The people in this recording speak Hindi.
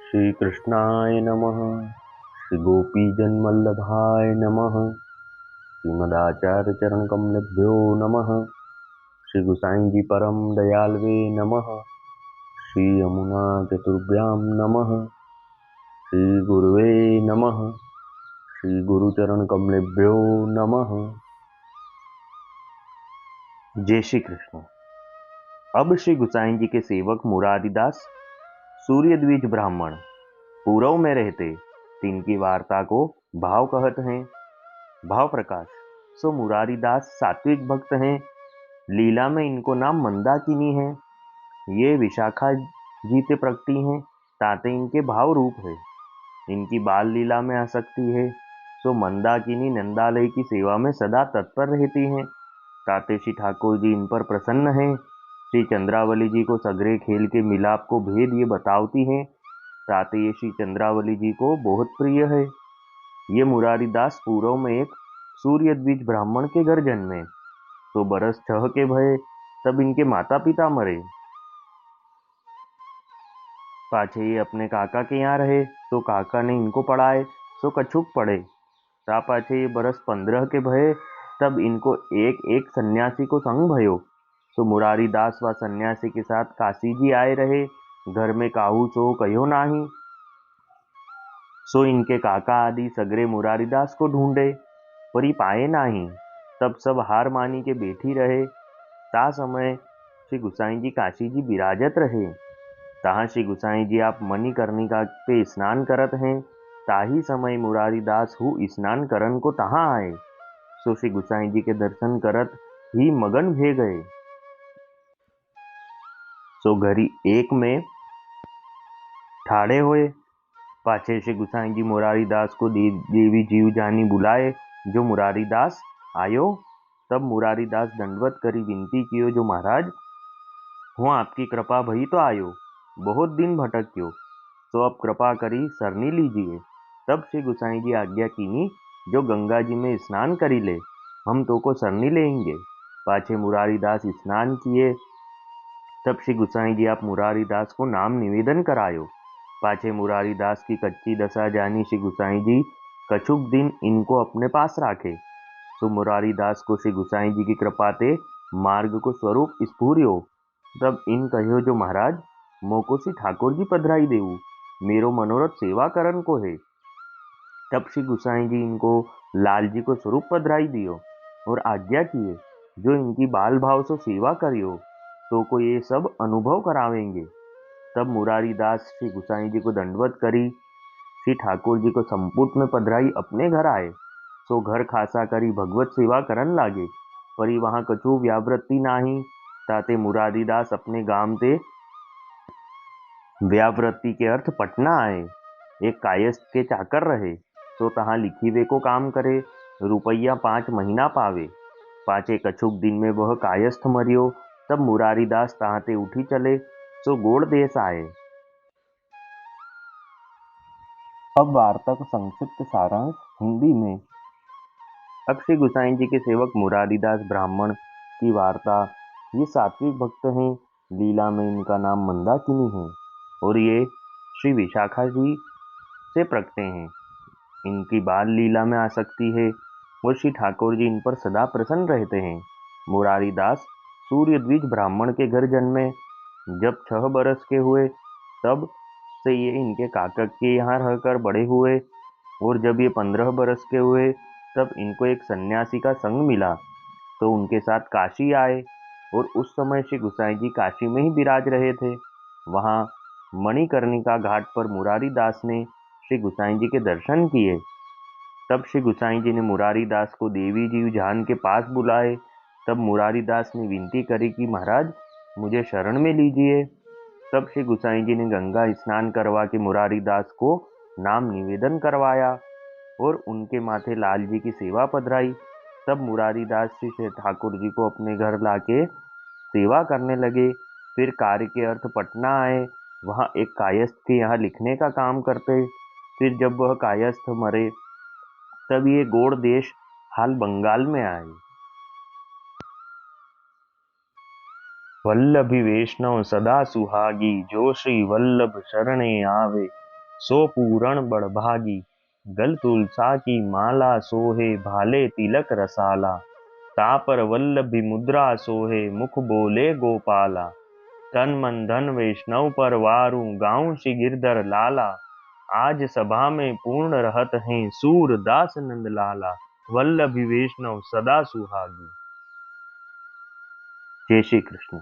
श्री कृष्णाय नमः। श्री गोपीजनवल्लभाय नमः। श्रीमदाचार्य चरण कमलेभ्यो नमः। श्री गुसाई जी परम दयालवे नमः। श्री यमुना चतुर्भ्यां नमः। श्री गुरुवे नमः। श्री गुरुचरण कमलेभ्यो नमः। जय श्री कृष्ण। अब श्री गुसाई जी के सेवक मुरारीदास सूर्य द्विज ब्राह्मण पूरव में रहते, तिनकी वार्ता को भाव कहत हैं। भाव प्रकाश। सो मुरारीदास सात्विक भक्त हैं। लीला में इनको नाम मंदाकिनी है। ये विशाखा जी ते प्रगटी हैं, ताते इनके भाव रूप है। इनकी बाल लीला में आसक्ति है। सो मंदाकिनी नंदालय की सेवा में सदा तत्पर रहती हैं। ताते श्री ठाकुर जी इन पर प्रसन्न हैं। श्री चंद्रावली जी को सगरे खेल के मिलाप को भेद ये बतावती हैं। ताते ये श्री चंद्रावली जी को बहुत प्रिय है। ये मुरारीदास पूर्व में एक सूर्य द्विज ब्राह्मण के घर जन्मे। तो बरस 6 के भये, तब इनके माता पिता मरे। पाछे ये अपने काका के यहाँ रहे, तो काका ने इनको पढ़ाए, सो कछुक पढ़े। ता पाछे ये बरस 15 के भये, तब इनको एक एक सन्यासी को संग भयो। तो मुरारीदास व सन्यासी के साथ काशी जी आए रहे। घर में काहू सो कहो नाही। सो इनके काका आदि सगरे मुरारीदास को ढूंढे, परी पाए नाही। तब सब हार मानी के बैठी रहे। ता समय श्री गुसाई जी काशी जी विराजत रहे। तहाँ श्री गुसाई जी आप मणिकर्णिका पे स्नान करत हैं। ताही समय मुरारीदास हु स्नान करन को तहाँ आए। सो श्री गुसाई जी के दर्शन करत ही मगन भे गए। सो घरी एक में ठाड़े हुए। पाछे श्री गुसाई जी मुरारीदास को देवी जीव जानी बुलाए, जो मुरारीदास आयो। तब मुरारीदास दंडवत करी विनती कियो, जो महाराज हूँ आपकी कृपा भई तो आयो, बहुत दिन भटक्यो, तो अब कृपा करी सरनी लीजिए। तब श्री गुसाई जी आज्ञा कीनी, जो गंगा जी में स्नान करी ले, हम तो को सरनी लेंगे। पाछे मुरारीदास स्नान किए। तब श्री गुसाई जी आप मुरारीदास को नाम निवेदन करायो। पाछे मुरारीदास की कच्ची दशा जानी श्री गुसाई जी कछुक दिन इनको अपने पास राखे। तो मुरारीदास को श्री गुसाई जी की कृपा ते मार्ग को स्वरूप स्फूर्यो। तब इन कहो, जो महाराज मोको श्री ठाकुर जी पधराई देऊ, मेरो मनोरथ सेवा करन को है। तब श्री गुसाई जी इनको लाल जी को स्वरूप पधराई दियो और आज्ञा किए, जो इनकी बाल भाव से सेवा करियो, तो को ये सब अनुभव करावेंगे। तब मुरारीदास श्री गुसाई जी को दंडवत करी, श्री ठाकुर जी को संपुट में पधराई अपने घर आए। सो घर खासा करी भगवत सेवा करन लागे, परी वहां कछु व्यावृत्ति नाही। ताते मुरारीदास अपने गांव ते व्यावृत्ति के अर्थ पटना आए। एक कायस्थ के चाकर रहे, तो तहाँ लिखी वे को काम करे, रुपया 5 महीना पावे। पाचे कछुक दिन में वह कायस्थ मरियो। तब मुरारीदास तहाँ ते उठी चले, सो गोड़ देश आए। अब वार्ता का संक्षिप्त सारांश हिंदी में। अब श्री गुसाई जी के सेवक मुरारीदास ब्राह्मण की वार्ता। ये सात्विक भक्त हैं। लीला में इनका नाम मंदाकिनी है और ये श्री विशाखा जी से प्रगटे हैं। इनकी बाल लीला में आसक्ति है और श्री ठाकुर जी इन पर सदा प्रसन्न रहते हैं। मुरारीदास सूर्य द्विज ब्राह्मण के घर जन्मे। जब 6 बरस के हुए, तब से ये इनके काका के यहाँ रहकर बड़े हुए। और जब ये 15 बरस के हुए, तब इनको एक सन्यासी का संग मिला, तो उनके साथ काशी आए। और उस समय श्री गुसाई जी काशी में ही विराज रहे थे। वहाँ मणिकर्णिका घाट पर मुरारीदास ने श्री गुसाई जी के दर्शन किए। तब श्री गुसाई जी ने मुरारीदास को देवी जी जान के पास बुलाए। तब मुरारीदास ने विनती करी कि महाराज मुझे शरण में लीजिए। तब श्री गुसाई जी ने गंगा स्नान करवा के मुरारीदास को नाम निवेदन करवाया और उनके माथे लाल जी की सेवा पधराई। तब मुरारीदास श्री ठाकुर जी को अपने घर लाके सेवा करने लगे। फिर कार्य के अर्थ पटना आए, वहाँ एक कायस्थ के यहाँ लिखने का काम करते। फिर जब वह कायस्थ मरे, तब ये गोड़ देश हाल बंगाल में आए। वल्लभी वैष्णव सदा सुहागी, जो श्री वल्लभ शरणे आवे। सो पूरण बड़भागी। गल तुलसा की माला सोहे भाले तिलक रसाला। तापर वल्लभी मुद्रा सोहे मुख बोले गोपाला। तन मन धन वैष्णव पर वारू गाऊं श्री गिरधर लाला। आज सभा में पूर्ण रहत हैं सूरदास नंद लाला। वल्लभी वैष्णव सदा सुहागी। जय श्री कृष्ण।